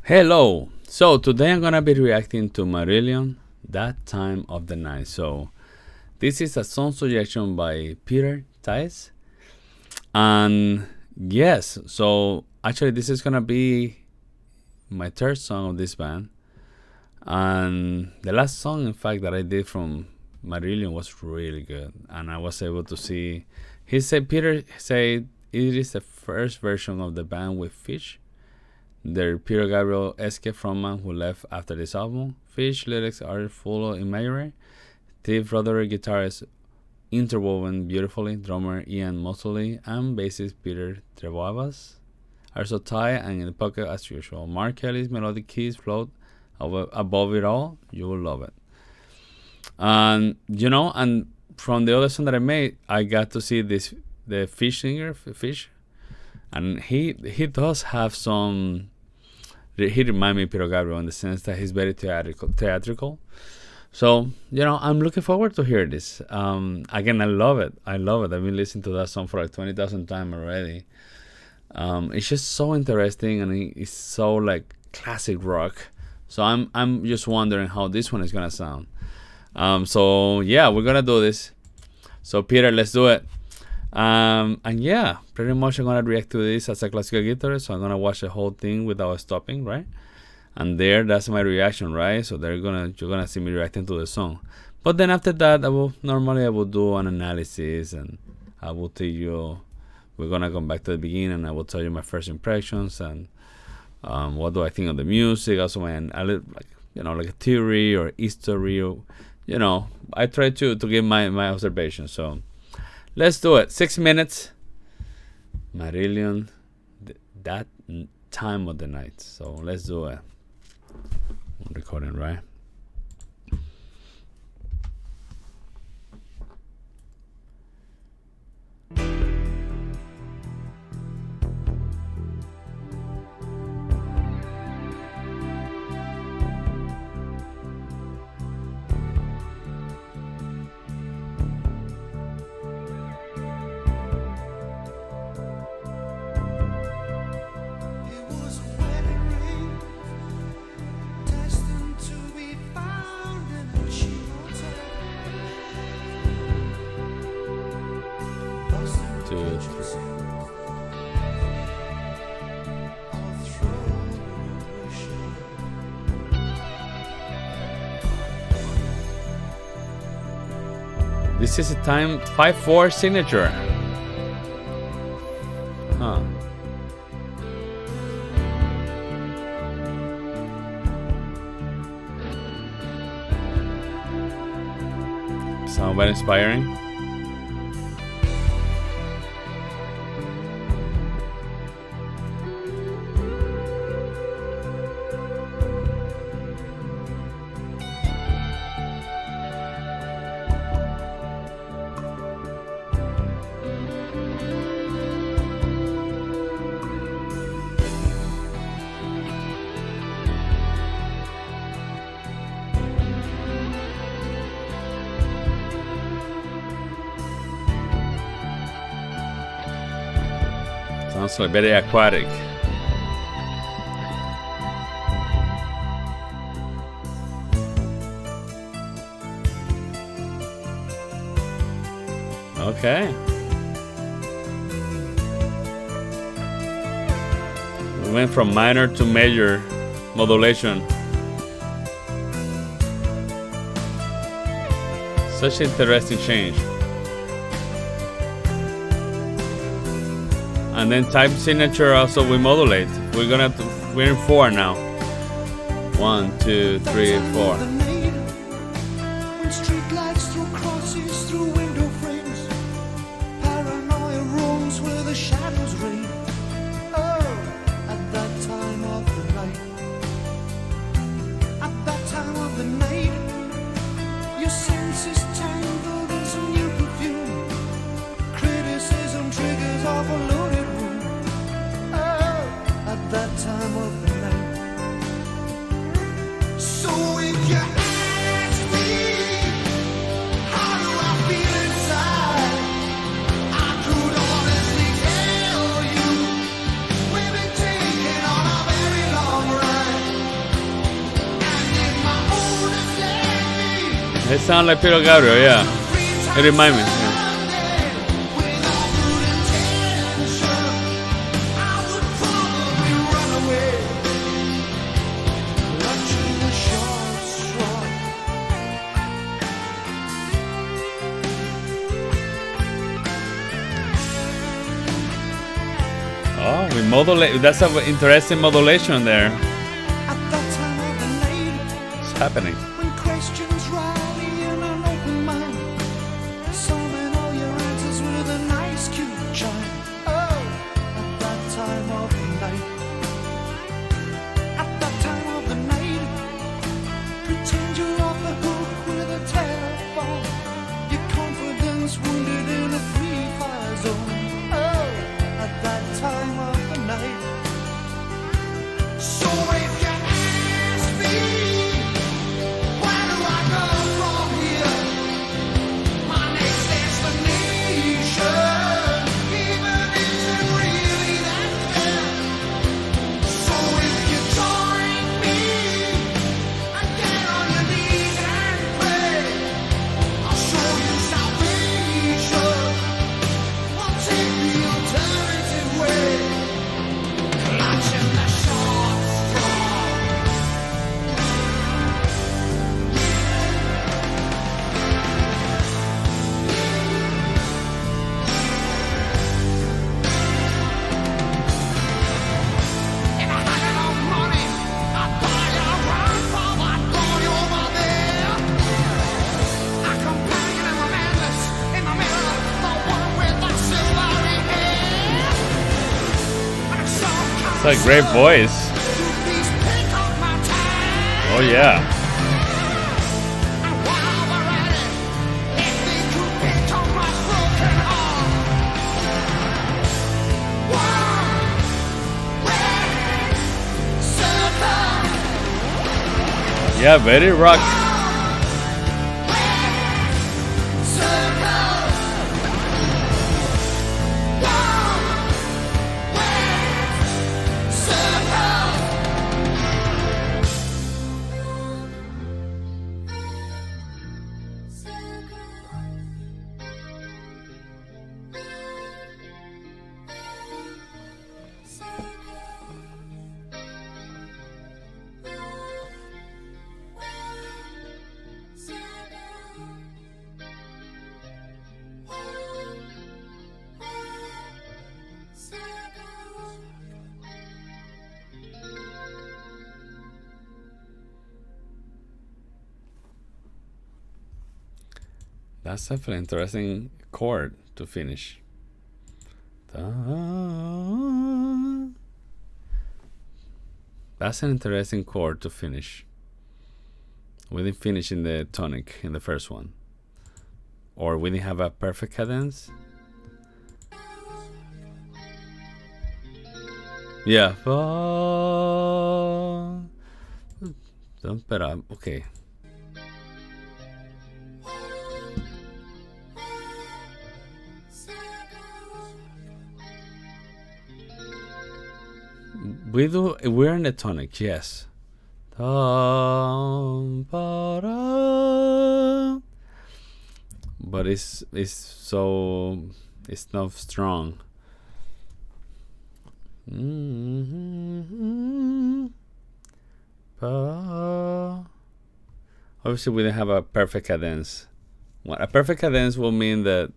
Hello. So today I'm gonna be reacting to Marillion, That Time of the Night. So this is a song suggestion by Peter Tice. And yes, so actually this is gonna be my third song of this band. And the last song in fact that I did from Marillion was really good. And I was able to see Peter said it is the first version of the band with Fish, their Peter Gabriel escape frontman who left after this album. Fish lyrics are full of imagery. Steve Roderick guitarist interwoven beautifully. Drummer Ian Mosley and bassist Peter Treboavas are so tight and in the pocket as usual. Mark Kelly's melodic keys float above it all. You will love it. And and from the other song that I made, I got to see the Fish singer, Fish, and he does have some. He reminds me of Peter Gabriel in the sense that he's very theatrical. So, I'm looking forward to hear this. Again, I love it. I've been listening to that song for like 20,000 times already. It's just so interesting and it's so like classic rock. So I'm just wondering how this one is gonna sound. So yeah, we're gonna do this. So Peter, let's do it. And yeah, pretty much I'm gonna react to this as a classical guitarist. So I'm gonna watch the whole thing without stopping, right? And that's my reaction, right? So you're gonna see me reacting to the song. But then after that, I will do an analysis and I will tell you. We're gonna come back to the beginning and I will tell you my first impressions and what do I think of the music. Also, like a theory or history, or I try to give my observations. So. Let's do it. 6 minutes. Marillion, That Time of the Night. So let's do it. I'm recording, right? This is a time 5/4 signature. Huh. Sound very inspiring. Sounds like very aquatic. Okay. We went from minor to major modulation. Such interesting change. And then type signature also we modulate. We're in 4 now. 1, 2, 3, 4. That time of the night. So if you It sounds like Peter Gabriel, yeah. It reminds me. Yeah. Oh, we modulate. That's an interesting modulation there. What's happening? It's a great voice. Oh yeah. Yeah, very rock. That's definitely an interesting chord to finish. That's an interesting chord to finish. We didn't finish in the tonic in the first one. Or we didn't have a perfect cadence. Yeah. Okay. We're in the tonic, yes. But it's not strong. Obviously we didn't have a perfect cadence. A perfect cadence will mean that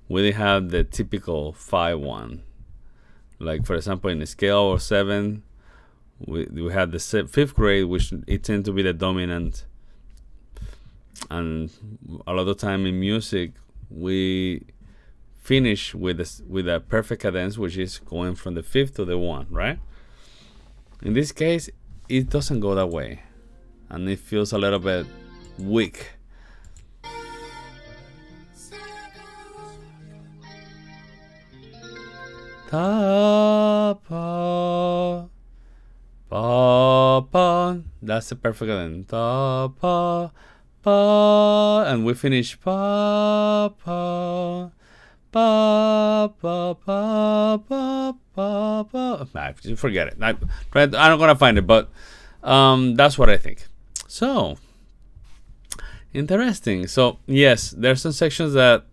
we didn't have the typical 5-1. Like for example, in a scale of 7, we had the 5th grade, which it tends to be the dominant. And a lot of time in music, we finish with a perfect cadence, which is going from the 5th to the 1, right? In this case, it doesn't go that way, and it feels a little bit weak. Ta pa pa pa. That's the perfect cadence. Ta pa pa, and we finish pa pa pa pa pa pa pa pa. Forget it. I'm not gonna find it, but that's what I think. So Interesting. So yes, there's some sections that,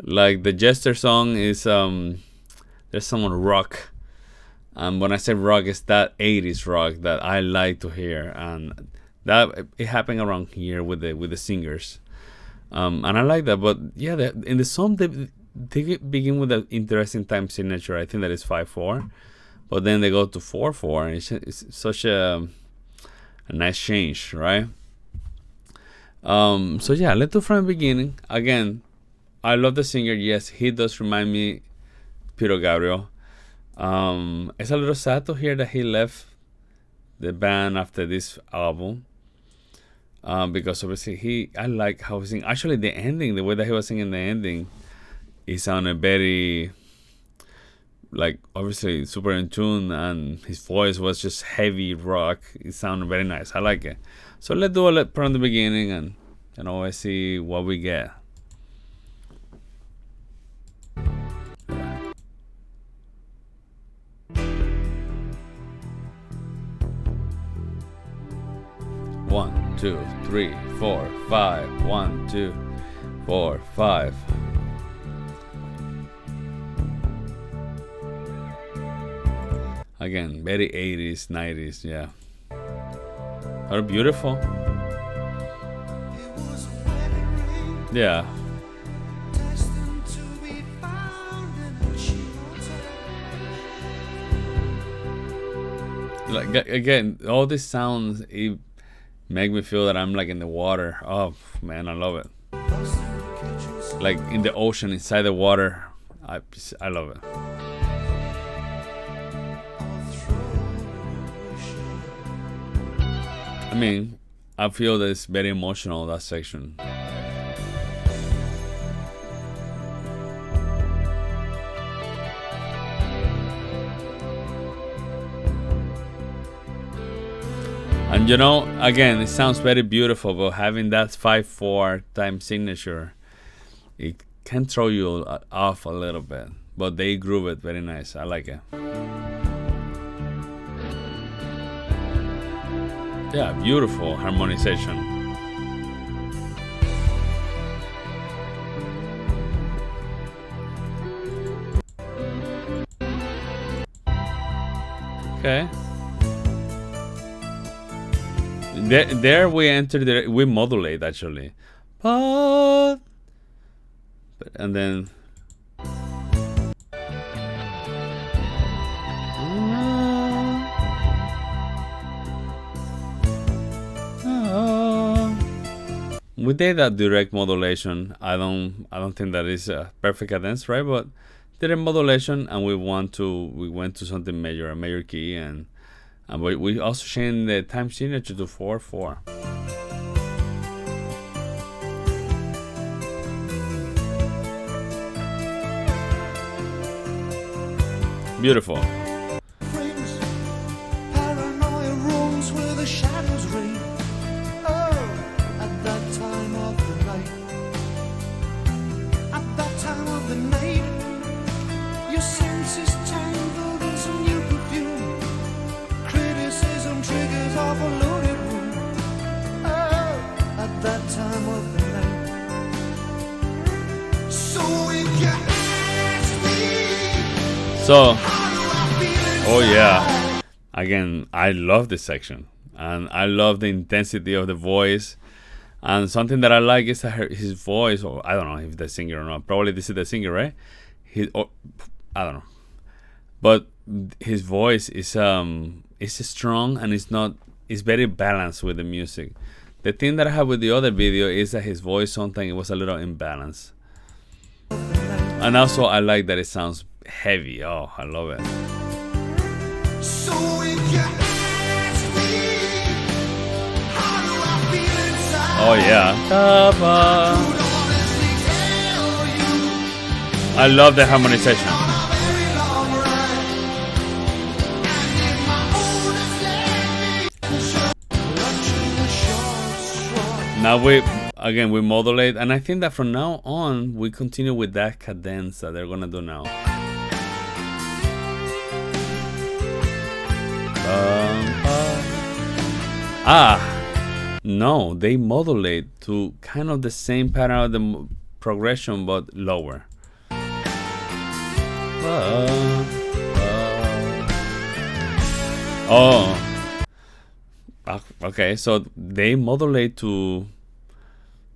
like the Jester song, is there's some rock, and when I say rock, it's that 80s rock that I like to hear, and that it happened around here with the singers, and I like that. But yeah, in the song they begin with an interesting time signature. I think that is 5/4, but then they go to 4/4, and it's such a nice change, right? So yeah, let's do from the beginning again. I love the singer. Yes, he does remind me Peter Gabriel. It's a little sad to hear that he left the band after this album. Because obviously I like how he sings. Actually, the ending, the way that he was singing the ending, it sounded very, like, obviously super in tune, and his voice was just heavy rock. It sounded very nice. I like it. So let's do it from the beginning, and always see what we get. One, 2, 3, 4, 5. 1, 2, 4, 5. Again, very 80s, 90s, yeah. Are beautiful. Yeah. Like again, all these sounds, it make me feel that I'm like in the water. Oh man, I love it. Like in the ocean, inside the water. I love it. I mean, I feel that it's very emotional, that section. And again, it sounds very beautiful, but having that 5/4 time signature, it can throw you off a little bit. But they groove it very nice. I like it. Yeah, beautiful harmonization. Okay. There we enter we modulate actually. And then we did that direct modulation. I don't think that is a perfect cadence, right? But direct modulation, and we went to something major, a major key, and we also changed the time signature to 4/4. Beautiful. So, oh yeah, again, I love this section, and I love the intensity of the voice. And something that I like is that his voice, or I don't know if the singer or not. Probably this is the singer, right? I don't know, but his voice is strong, and it's very balanced with the music. The thing that I have with the other video is that his voice sometimes it was a little imbalanced, and also I like that it sounds heavy. Oh, I love it. So oh yeah. I love the harmonization. Now we modulate, and I think that from now on we continue with that cadence that they're gonna do now. No, they modulate to kind of the same pattern of the progression but lower. Oh, okay. So they modulate to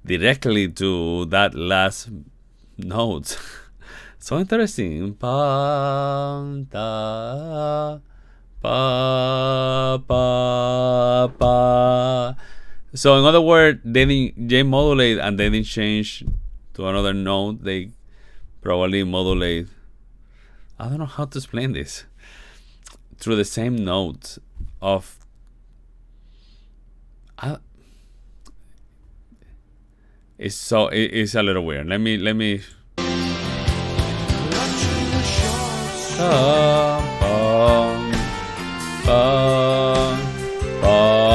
directly to that last note. So interesting. Pa da pa pa pa. So in other words, they modulate and they didn't change to another note. They probably modulate. I don't know how to explain this. Through the same note of. It's a little weird. Let me.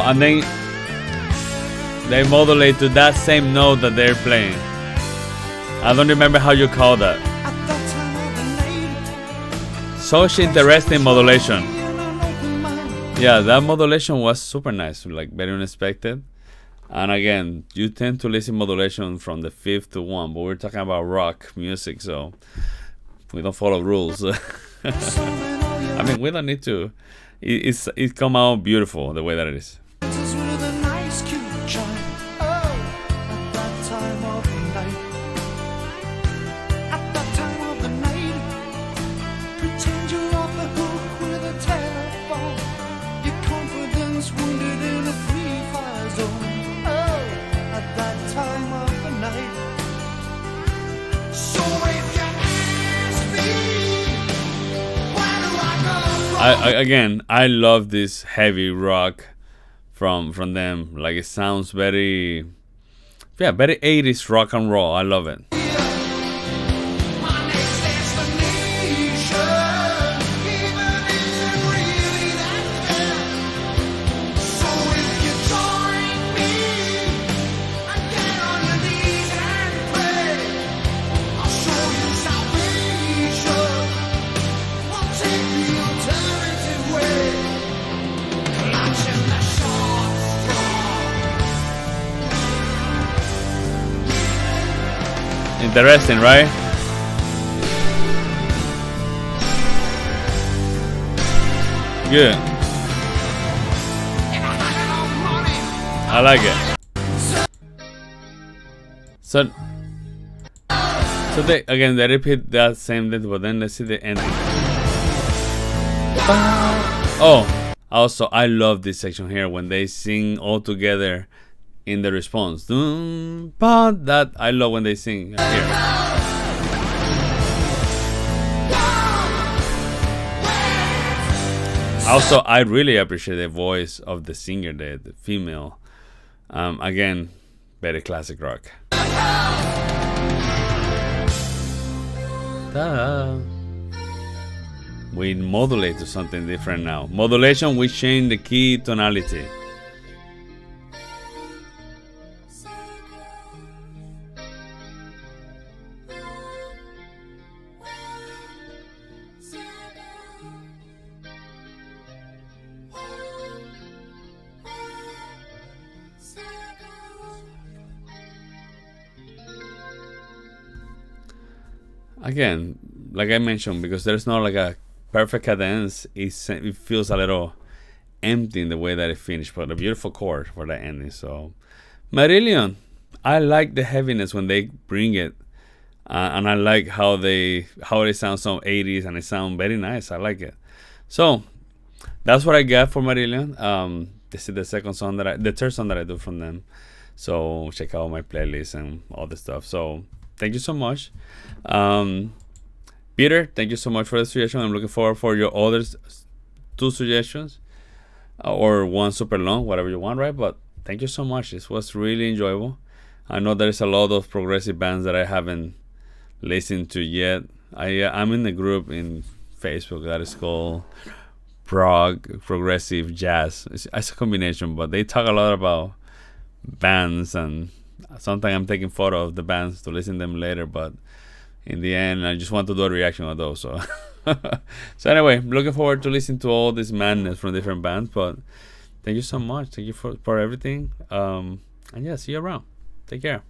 And then they modulate to that same note that they're playing. I don't remember how you call that. Such interesting modulation. Yeah, that modulation was super nice, like very unexpected. And again, you tend to listen modulation from the fifth to one, but we're talking about rock music, so we don't follow rules. I mean, we don't need to. It's come out beautiful the way that it is. I love this heavy rock from them. Like it sounds very 80s rock and roll. I love it. Interesting, right? Good. I like it. So they repeat that same thing, but then let's see the ending. Oh, also I love this section here when they sing all together in the response. That I love when they sing here. Also, I really appreciate the voice of the singer, the female. Again, very classic rock. We modulate to something different now. Modulation, we change the key tonality. Again, like I mentioned, because there's not like a perfect cadence, it feels a little empty in the way that it finished, but a beautiful chord for the ending. So Marillion, I like the heaviness when they bring it, and I like how it sounds so 80s, and it sounds very nice. I like it. So that's what I got for Marillion. This is the third song that I do from them. So check out my playlist and all the stuff. So thank you so much. Peter, thank you so much for the suggestion. I'm looking forward for your other 2 suggestions, or one super long, whatever you want, right? But thank you so much. This was really enjoyable. I know there's a lot of progressive bands that I haven't listened to yet. I'm in a group in Facebook that is called Progressive Jazz. It's a combination, but they talk a lot about bands, and sometimes I'm taking photos of the bands to listen to them later, but in the end I just want to do a reaction of those. So anyway, looking forward to listening to all this madness from different bands. But Thank you so much. Thank you for everything. And yeah, see you around. Take care.